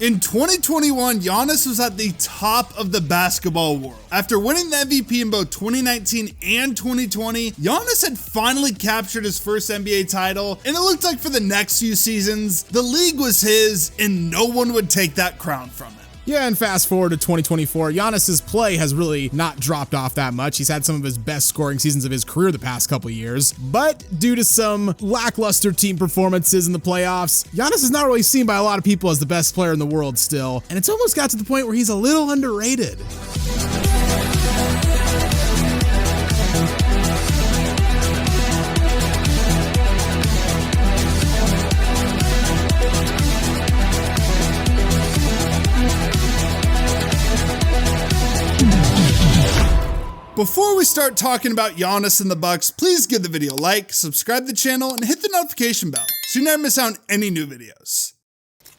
In 2021, Giannis was at the top of the basketball world. After winning the MVP in both 2019 and 2020, Giannis had finally captured his first NBA title, and it looked like for the next few seasons, the league was his, and no one would take that crown from him. Yeah, and fast forward to 2024, Giannis's play has really not dropped off that much. He's had some of his best scoring seasons of his career the past couple years, but due to some lackluster team performances in the playoffs, Giannis is not really seen by a lot of people as the best player in the world still, and it's almost got to the point where he's a little underrated. Before we start talking about Giannis and the Bucks, please give the video a like, subscribe to the channel, and hit the notification bell so you never miss out on any new videos.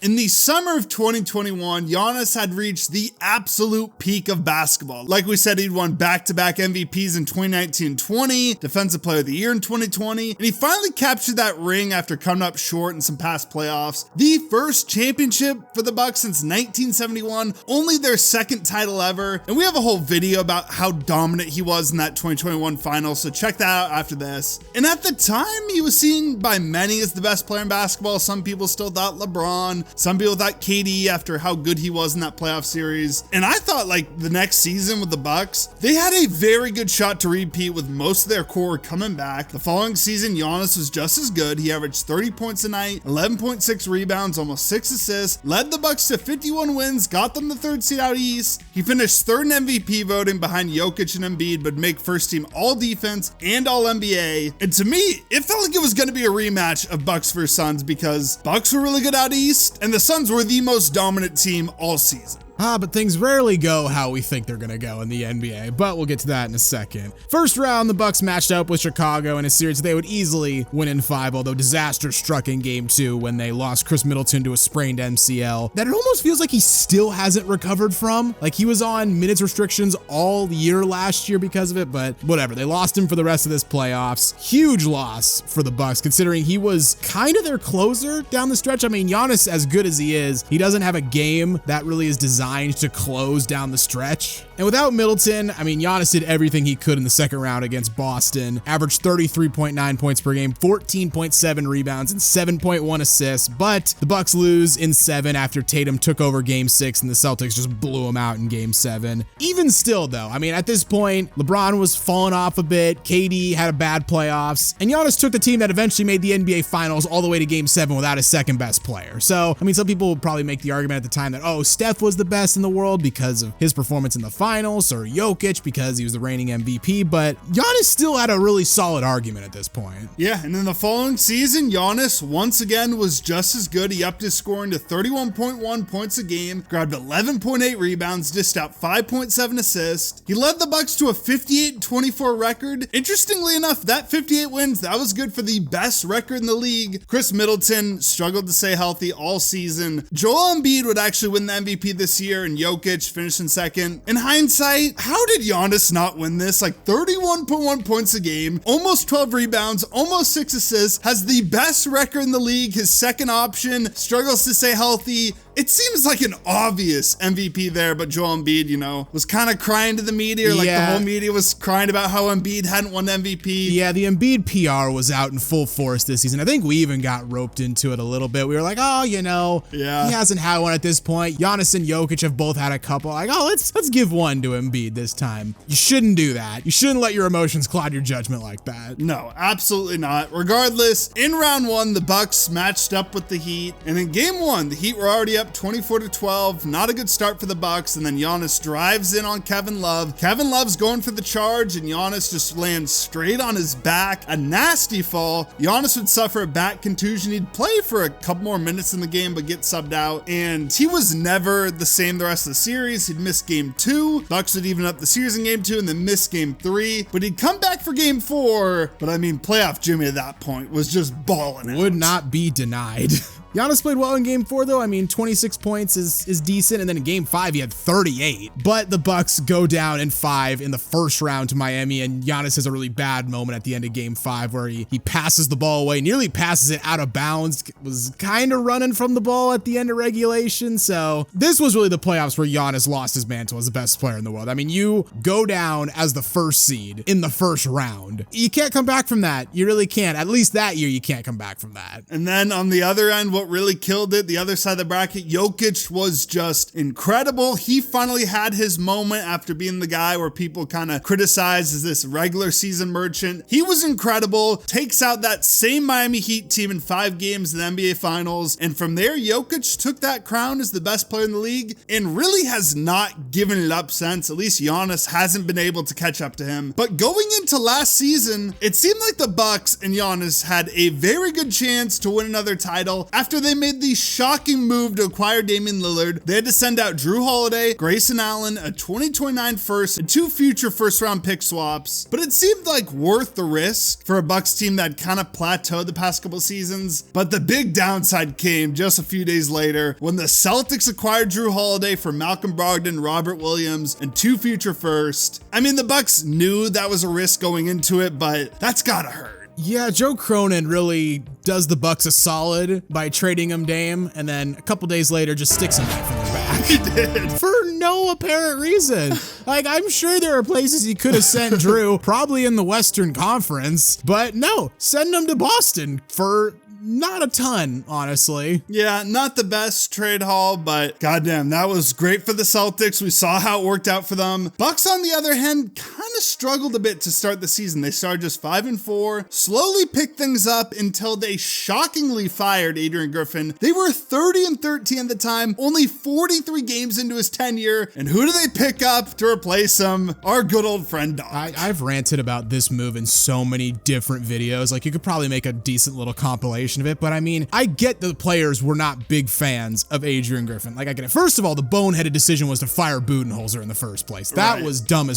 In the summer of 2021, Giannis had reached the absolute peak of basketball. Like we said, he'd won back-to-back MVPs in 2019-20, Defensive Player of the Year in 2020, and he finally captured that ring after coming up short in some past playoffs. The first championship for the Bucks since 1971, only their second title ever, and we have a whole video about how dominant he was in that 2021 final, so check that out after this. And at the time, he was seen by many as the best player in basketball. Some people still thought LeBron, some people thought KD after how good he was in that playoff series. And I thought like the next season with the Bucks, they had a very good shot to repeat with most of their core coming back. The following season, Giannis was just as good. He averaged 30 points a night, 11.6 rebounds, almost 6 assists, led the Bucks to 51 wins, got them the third seed out east. He finished third in MVP voting behind Jokic and Embiid, but make first team all defense and all NBA. And to me, it felt like it was going to be a rematch of Bucks versus Suns because Bucks were really good out east, and the Suns were the most dominant team all season. But things rarely go how we think they're gonna go in the NBA, but we'll get to that in a second. First round, the Bucks matched up with Chicago in a series they would easily win in 5, although disaster struck in game 2 when they lost Chris Middleton to a sprained MCL that it almost feels like he still hasn't recovered from. Like he was on minutes restrictions all year last year because of it, but whatever. They lost him for the rest of this playoffs. Huge loss for the Bucks considering he was kind of their closer down the stretch. I mean, Giannis, as good as he is, he doesn't have a game that really is designed to close down the stretch. And without Middleton, I mean, Giannis did everything he could in the second round against Boston, averaged 33.9 points per game, 14.7 rebounds, and 7.1 assists, but the Bucks lose in 7 after Tatum took over game 6 and the Celtics just blew him out in game 7. Even still though, I mean, at this point, LeBron was falling off a bit, KD had a bad playoffs, and Giannis took the team that eventually made the NBA Finals all the way to game 7 without his second best player. So, I mean, some people would probably make the argument at the time that, oh, Steph was the best in the world because of his performance in the finals, or Jokic because he was the reigning MVP, but Giannis still had a really solid argument at this point. Yeah, and in the following season, Giannis once again was just as good. He upped his scoring to 31.1 points a game, grabbed 11.8 rebounds, dished out 5.7 assists. He led the Bucks to a 58-24 record. Interestingly enough, that 58 wins, that was good for the best record in the league. Chris Middleton struggled to stay healthy all season. Joel Embiid would actually win the MVP this year, and Jokic finished in second. In hindsight, how did Giannis not win this? Like 31.1 points a game, almost 12 rebounds, almost 6 assists, has the best record in the league. His second option struggles to stay healthy. It seems like an obvious MVP there, but Joel Embiid, you know, was kind of crying to the media. Like the whole media was crying about how Embiid hadn't won MVP. Yeah, the Embiid PR was out in full force this season. I think we even got roped into it a little bit. We were like, oh, you know, he hasn't had one at this point. Giannis and Jokic have both had a couple. Like, oh, let's give one to Embiid this time. You shouldn't do that. You shouldn't let your emotions cloud your judgment like that. No, absolutely not. Regardless, in round 1, the Bucks matched up with the Heat, and in game 1, the Heat were already up 24-12. Not a good start for the Bucks, and then Giannis drives in on Kevin Love. Kevin Love's going for the charge, and Giannis just lands straight on his back. A nasty fall. Giannis would suffer a back contusion. He'd play for a couple more minutes in the game, but get subbed out, and he was never the same the rest of the series. He'd miss game 2. Bucks would even up the series in game 2 and then miss game 3, but he'd come back for game 4. But I mean, playoff Jimmy at that point was just balling out. Would not be denied. Giannis played well in game 4 though. I mean, 26 points is decent, and then in game 5 he had 38. But the Bucks go down in 5 in the first round to Miami, and Giannis has a really bad moment at the end of game 5 where he passes the ball away, nearly passes it out of bounds, was kind of running from the ball at the end of regulation. So this was really the playoffs where Giannis lost his mantle as the best player in the world. I mean, you go down as the first seed in the first round. You can't come back from that. You really can't. At least that year, you can't come back from that. And then on the other end, what really killed it, the other side of the bracket, Jokic was just incredible. He finally had his moment after being the guy where people kind of criticize as this regular season merchant. He was incredible, takes out that same Miami Heat team in 5 games in the NBA Finals. And from there, Jokic took that crown as the best player in the league and really has not given it up since. At least Giannis hasn't been able to catch up to him. But going into last season, it seemed like the Bucks and Giannis had a very good chance to win another title after they made the shocking move to acquire Damian Lillard. They had to send out Drew Holiday, Grayson Allen, a 2029 first, and 2 future first round pick swaps. But it seemed like worth the risk for a Bucks team that kind of plateaued the past couple seasons. But the big downside came just a few days later when the Celtics acquired Drew Holiday for Malcolm Brogdon, Robert Williams, and 2 future first. I mean, the Bucks knew that was a risk going into it, but that's gotta hurt. Yeah, Joe Cronin really does the Bucks a solid by trading him Dame, and then a couple days later just sticks him back from their back. He did. For no apparent reason. Like, I'm sure there are places he could have sent Drew, probably in the Western Conference, but no, send him to Boston for not a ton, honestly. Yeah, not the best trade haul, but goddamn, that was great for the Celtics. We saw how it worked out for them. Bucks, on the other hand, kind of struggled a bit to start the season. They started just 5-4, slowly picked things up until they shockingly fired Adrian Griffin. They were 30-13 at the time, only 43 games into his tenure. And who do they pick up to replace him? Our good old friend Doc. I've ranted about this move in so many different videos. Like, you could probably make a decent little compilation of it, but I mean, I get the players were not big fans of Adrian Griffin. Like, I get it. First of all, the boneheaded decision was to fire Budenholzer in the first place. That was dumb as.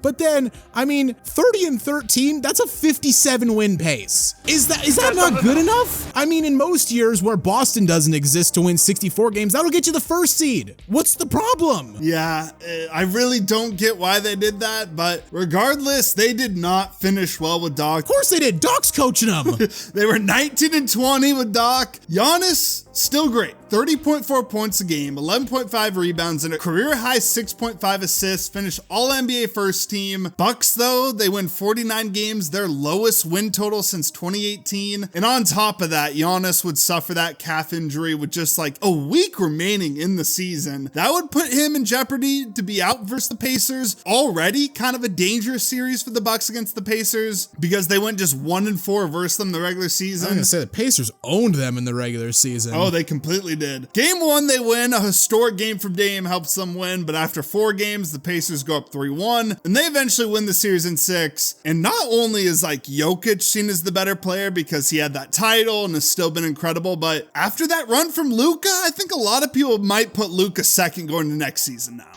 But then, I mean, 30-13, that's a 57 win pace. Is that not good enough? I mean, in most years where Boston doesn't exist to win 64 games, that'll get you the first seed. What's the problem? Yeah, I really don't get why they did that, but regardless, they did not finish well with Doc. Of course they did. Doc's coaching them. They were 19-20 with Doc. Giannis, still great. 30.4 points a game, 11.5 rebounds, and a career-high 6.5 assists, finished All-NBA first team. Bucks, though, they win 49 games, their lowest win total since 2018. And on top of that, Giannis would suffer that calf injury with just like a week remaining in the season. That would put him in jeopardy to be out versus the Pacers. Already kind of a dangerous series for the Bucks against the Pacers because they went just 1-4 versus them the regular season. I'm gonna say the Pacers owned them in the regular season. Oh, they completely did. Game 1, they win. A historic game from Dame helps them win, but after 4 games, the Pacers go up 3-1, and they eventually win the series in 6. And not only is like Jokic seen as the better player because he had that title and has still been incredible, but after that run from Luka, I think a lot of people might put Luka second going to next season now.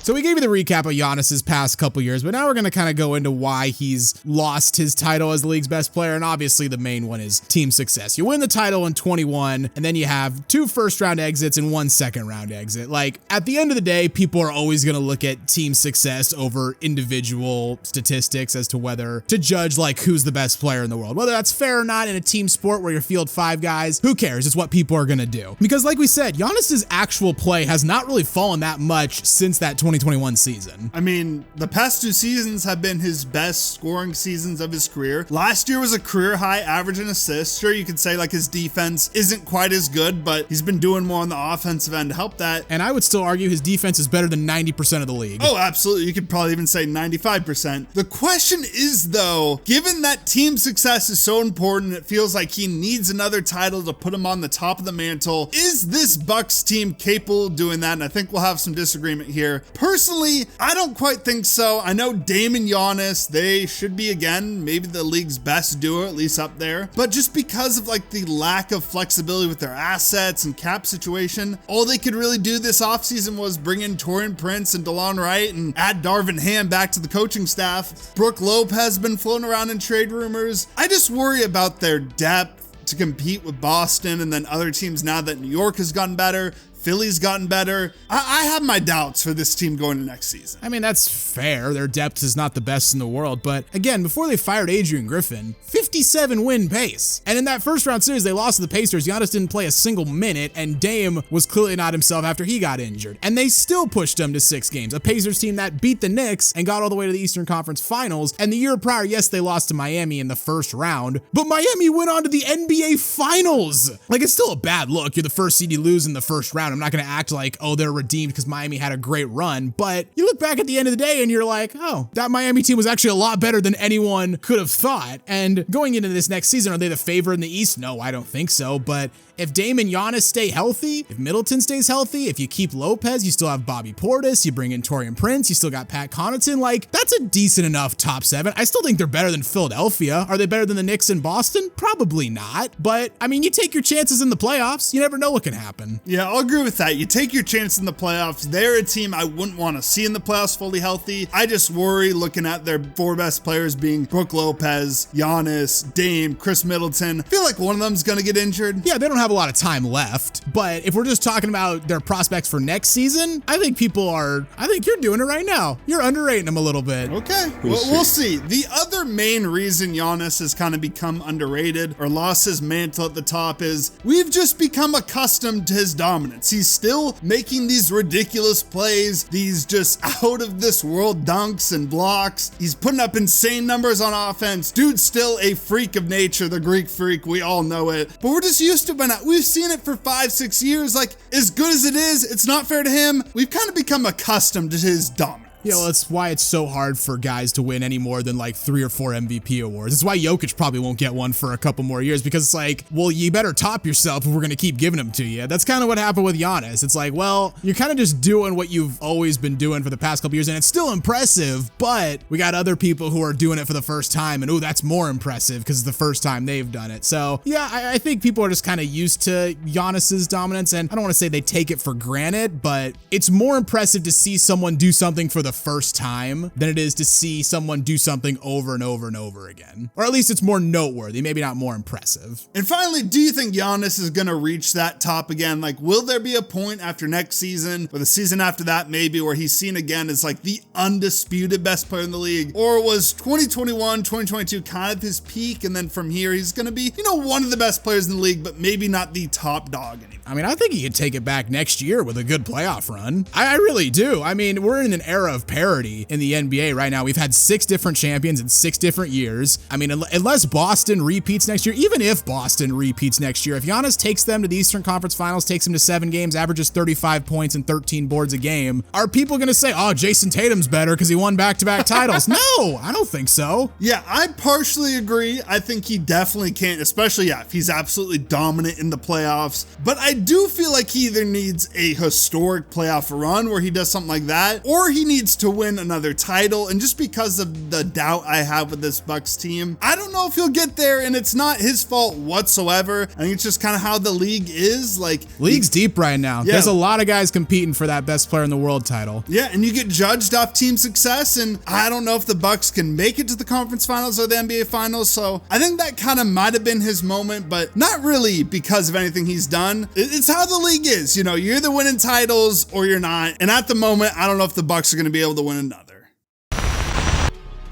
So we gave you the recap of Giannis's past couple years, but now we're going to kind of go into why he's lost his title as the league's best player. And obviously the main one is team success. You win the title in 21, and then you have 2 first-round exits and 1 second-round exit. Like, at the end of the day, people are always going to look at team success over individual statistics as to whether to judge, like, who's the best player in the world. Whether that's fair or not in a team sport where you field 5 guys, who cares? It's what people are going to do. Because like we said, Giannis's actual play has not really fallen that much since that 2021 season. I mean, the past 2 seasons have been his best scoring seasons of his career. Last year was a career high average in assists. Sure, you could say like his defense isn't quite as good, but he's been doing more on the offensive end to help that. And I would still argue his defense is better than 90% of the league. Oh, absolutely. You could probably even say 95%. The question is, though, given that team success is so important, it feels like he needs another title to put him on the top of the mantle. Is this Bucks team capable of doing that? And I think we'll have some disagreement here. Personally, I don't quite think so. I know Dame and Giannis, they should be, again, maybe the league's best duo, at least up there. But just because of like the lack of flexibility with their assets and cap situation, all they could really do this offseason was bring in Taurean Prince and DeLon Wright and add Darvin Ham back to the coaching staff. Brook Lopez has been floating around in trade rumors. I just worry about their depth to compete with Boston and then other teams now that New York has gotten better. Philly's gotten better. I have my doubts for this team going to next season. I mean, that's fair. Their depth is not the best in the world. But again, before they fired Adrian Griffin, 57 win pace. And in that first round series, they lost to the Pacers. Giannis didn't play a single minute, and Dame was clearly not himself after he got injured. And they still pushed him to 6 games. A Pacers team that beat the Knicks and got all the way to the Eastern Conference Finals. And the year prior, yes, they lost to Miami in the first round, but Miami went on to the NBA Finals. Like, it's still a bad look. You're the first seed, you lose in the first round. I'm not going to act like, oh, they're redeemed because Miami had a great run. But you look back at the end of the day and you're like, oh, that Miami team was actually a lot better than anyone could have thought. And going into this next season, are they the favorite in the East? No, I don't think so. But if Dame and Giannis stay healthy, if Middleton stays healthy, if you keep Lopez, you still have Bobby Portis, you bring in Taurean Prince, you still got Pat Connaughton, like, that's a decent enough top 7. I still think they're better than Philadelphia. Are they better than the Knicks and Boston? Probably not. But, I mean, you take your chances in the playoffs. You never know what can happen. Yeah, I'll agree with that. You take your chance in the playoffs. They're a team I wouldn't want to see in the playoffs fully healthy. I just worry looking at their 4 best players being Brook Lopez, Giannis, Dame, Chris Middleton. I feel like one of them's going to get injured. Yeah, they don't have a lot of time left, but if we're just talking about their prospects for next season, I think you're doing it right now. You're underrating them a little bit. Okay, we'll see. The other main reason Giannis has kind of become underrated or lost his mantle at the top is we've just become accustomed to his dominance. He's still making these ridiculous plays, these just out of this world dunks and blocks. He's putting up insane numbers on offense. Dude's still a freak of nature, the Greek freak. We all know it, but we're just used to it. We've seen it for 5-6 years. Like, as good as it is, it's not fair to him. We've kind of become accustomed to his dominance. Yeah, well, that's why it's so hard for guys to win any more than like 3 or 4 MVP awards. It's why Jokic probably won't get one for a couple more years, because it's like, well, you better top yourself if we're going to keep giving them to you. That's kind of what happened with Giannis. It's like, well, you're kind of just doing what you've always been doing for the past couple years, and it's still impressive, but we got other people who are doing it for the first time, and oh, that's more impressive because it's the first time they've done it. So yeah, I think people are just kind of used to Giannis's dominance, and I don't want to say they take it for granted, but it's more impressive to see someone do something for the first time than it is to see someone do something over and over and over again. Or at least it's more noteworthy, maybe not more impressive. And finally, do you think Giannis is going to reach that top again? Like, will there be a point after next season or the season after that maybe where he's seen again as like the undisputed best player in the league? Or was 2021, 2022 kind of his peak, and then from here he's going to be, one of the best players in the league, but maybe not the top dog anymore? I mean, I think he could take it back next year with a good playoff run. I really do. I mean, we're in an era of parity in the NBA right now. We've had 6 different champions in 6 different years. I mean, unless Boston repeats next year, even if Boston repeats next year, if Giannis takes them to the Eastern Conference Finals, takes them to 7 games, averages 35 points and 13 boards a game, are people going to say, oh, Jason Tatum's better because he won back-to-back titles? No, I don't think so. Yeah, I partially agree. I think he definitely can't, especially, if he's absolutely dominant in the playoffs. But I do feel like he either needs a historic playoff run where he does something like that, or he needs to win another title. And just because of the doubt I have with this Bucks team, I don't know if he'll get there, and it's not his fault whatsoever. I think it's just kind of how the league is. Like, league's deep right now. Yeah. There's a lot of guys competing for that best player in the world title. Yeah, and you get judged off team success, and I don't know if the Bucks can make it to the conference finals or the NBA finals. So I think that kind of might have been his moment, but not really because of anything he's done. It's how the league is. You're either winning titles or you're not. And at the moment, I don't know if the Bucks are going to be able to win another.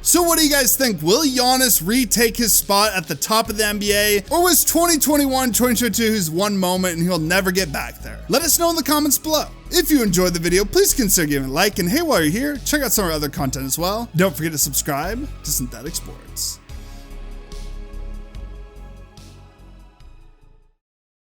So what do you guys think? Will Giannis retake his spot at the top of the NBA? Or was 2021-2022 his one moment and he'll never get back there? Let us know in the comments below. If you enjoyed the video, please consider giving a like. And hey, while you're here, check out some of our other content as well. Don't forget to subscribe to Synthetic Sports.